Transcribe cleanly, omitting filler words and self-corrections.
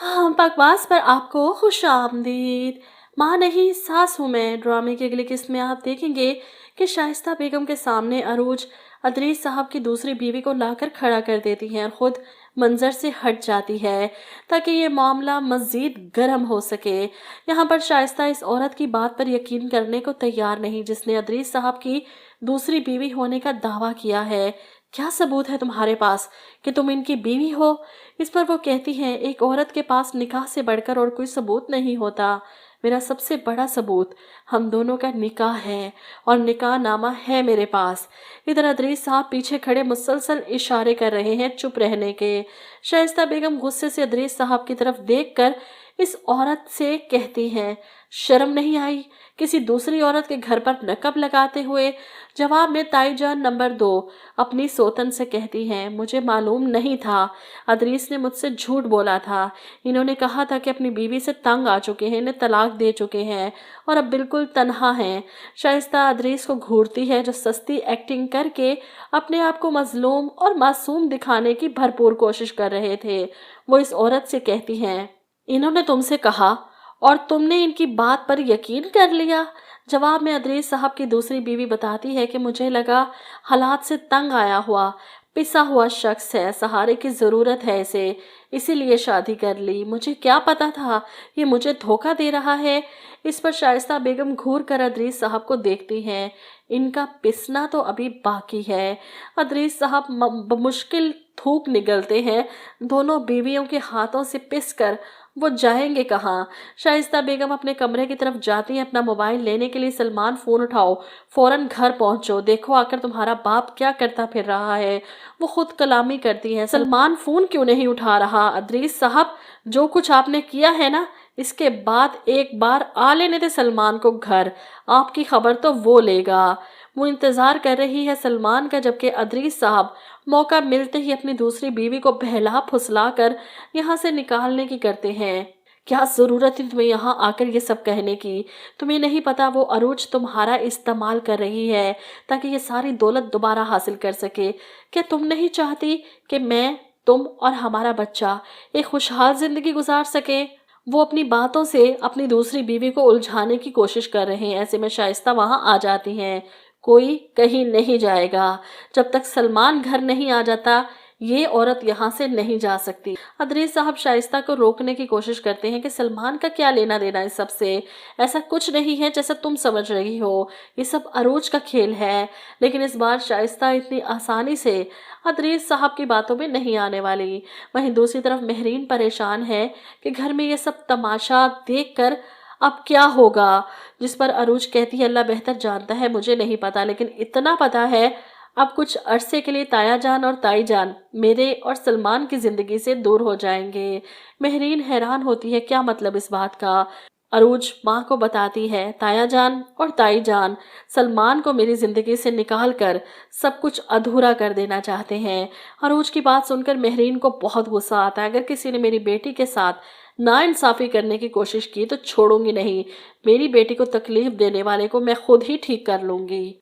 हाँ, बकवास पर आपको खुश आमदीद। माँ नहीं सास हूँ मैं। ड्रामे की अगली किस्त में आप देखेंगे कि शाइस्ता बेगम के सामने अरूज अदरीस साहब की दूसरी बीवी को लाकर खड़ा कर देती हैं और खुद मंजर से हट जाती है ताकि ये मामला मज़ीद गर्म हो सके। यहाँ पर शाइस्ता इस औरत की बात पर यकीन करने को तैयार नहीं जिसने अदरीस साहब की दूसरी बीवी होने का दावा किया है। क्या सबूत है तुम्हारे पास कि तुम इनकी बीवी हो? इस पर वो कहती हैं, एक औरत के पास निकाह से बढ़कर और कोई सबूत नहीं होता। मेरा सबसे बड़ा सबूत हम दोनों का निकाह है और निकाह नामा है मेरे पास। इधर अदरीस साहब पीछे खड़े मुसलसल इशारे कर रहे हैं चुप रहने के। शाइस्ता बेगम गुस्से से अदरीस साहब की तरफ देखकर इस औरत से कहती हैं, शर्म नहीं आई किसी दूसरी औरत के घर पर नकब लगाते हुए? जवाब में ताईजान नंबर 2 अपनी सोतन से कहती हैं, मुझे मालूम नहीं था। अदरीस ने मुझसे झूठ बोला था। इन्होंने कहा था कि अपनी बीवी से तंग आ चुके हैं, इन्हें तलाक दे चुके हैं और अब बिल्कुल तन्हा हैं। शाइस्ता अदरीस को घूरती है जो सस्ती एक्टिंग करके अपने आप को मजलूम और मासूम दिखाने की भरपूर कोशिश कर रहे थे। वो इस औरत से कहती हैं, इन्होंने तुमसे कहा और तुमने इनकी बात पर यकीन कर लिया? जवाब में अदरीस साहब की दूसरी बीवी बताती है कि मुझे लगा हालात से तंग आया हुआ पिसा हुआ शख्स है, सहारे की ज़रूरत है इसे, इसीलिए शादी कर ली। मुझे क्या पता था ये मुझे धोखा दे रहा है। इस पर शाइस्ता बेगम घूर कर अदरीस साहब को देखती हैं। इनका पिसना तो अभी बाकी है। अदरीस साहब मुश्किल थूक निगलते हैं। दोनों बीवियों के हाथों से पिस कर वो जाएंगे कहाँ? शाइस्ता बेगम अपने कमरे की तरफ जाती हैं अपना मोबाइल लेने के लिए। सलमान, फ़ोन उठाओ, फ़ौरन घर पहुंचो, देखो आकर तुम्हारा बाप क्या करता फिर रहा है। वो खुद कलामी करती हैं, सलमान फ़ोन क्यों नहीं उठा रहा? अदरीस साहब, जो कुछ आपने किया है ना, इसके बाद एक बार आ लेने दे सलमान को घर, आपकी खबर तो वो लेगा। वो इंतज़ार कर रही है सलमान का, जबकि अदरीस साहब मौका मिलते ही अपनी दूसरी बीवी को बहला फुसला कर यहाँ से निकालने की करते हैं। क्या ज़रूरत थी तुम्हें यहाँ आकर ये सब कहने की? तुम्हें नहीं पता वो अरूज तुम्हारा इस्तेमाल कर रही है ताकि ये सारी दौलत दोबारा हासिल कर सके? क्या तुम नहीं चाहती कि मैं, तुम और हमारा बच्चा एक खुशहाल ज़िंदगी गुजार सके? वो अपनी बातों से अपनी दूसरी बीवी को उलझाने की कोशिश कर रहे हैं। ऐसे में शाइस्ता वहाँ आ जाती हैं। कोई कहीं नहीं जाएगा जब तक सलमान घर नहीं आ जाता, ये औरत यहाँ से नहीं जा सकती। अदरीस साहब शाइस्ता को रोकने की कोशिश करते हैं कि सलमान का क्या लेना देना इस सब से, ऐसा कुछ नहीं है जैसा तुम समझ रही हो, ये सब अरूज का खेल है। लेकिन इस बार शाइस्ता इतनी आसानी से अदरीस साहब की बातों में नहीं आने वाली। वहीं दूसरी तरफ महरीन परेशान है कि घर में ये सब तमाशा देखकर अब क्या होगा, जिस पर अरूज कहती है, अल्लाह बेहतर जानता है, मुझे नहीं पता, लेकिन इतना पता है अब कुछ अरसे के लिए ताया जान और ताई जान मेरे और सलमान की ज़िंदगी से दूर हो जाएंगे। महरीन हैरान होती है, क्या मतलब इस बात का? अरूज माँ को बताती है, ताया जान और ताई जान सलमान को मेरी ज़िंदगी से निकाल कर सब कुछ अधूरा कर देना चाहते हैं। अरूज की बात सुनकर महरीन को बहुत गुस्सा आता है। अगर किसी ने मेरी बेटी के साथ नाइंसाफ़ी करने की कोशिश की तो छोड़ूंगी नहीं। मेरी बेटी को तकलीफ देने वाले को मैं खुद ही ठीक कर लूँगी।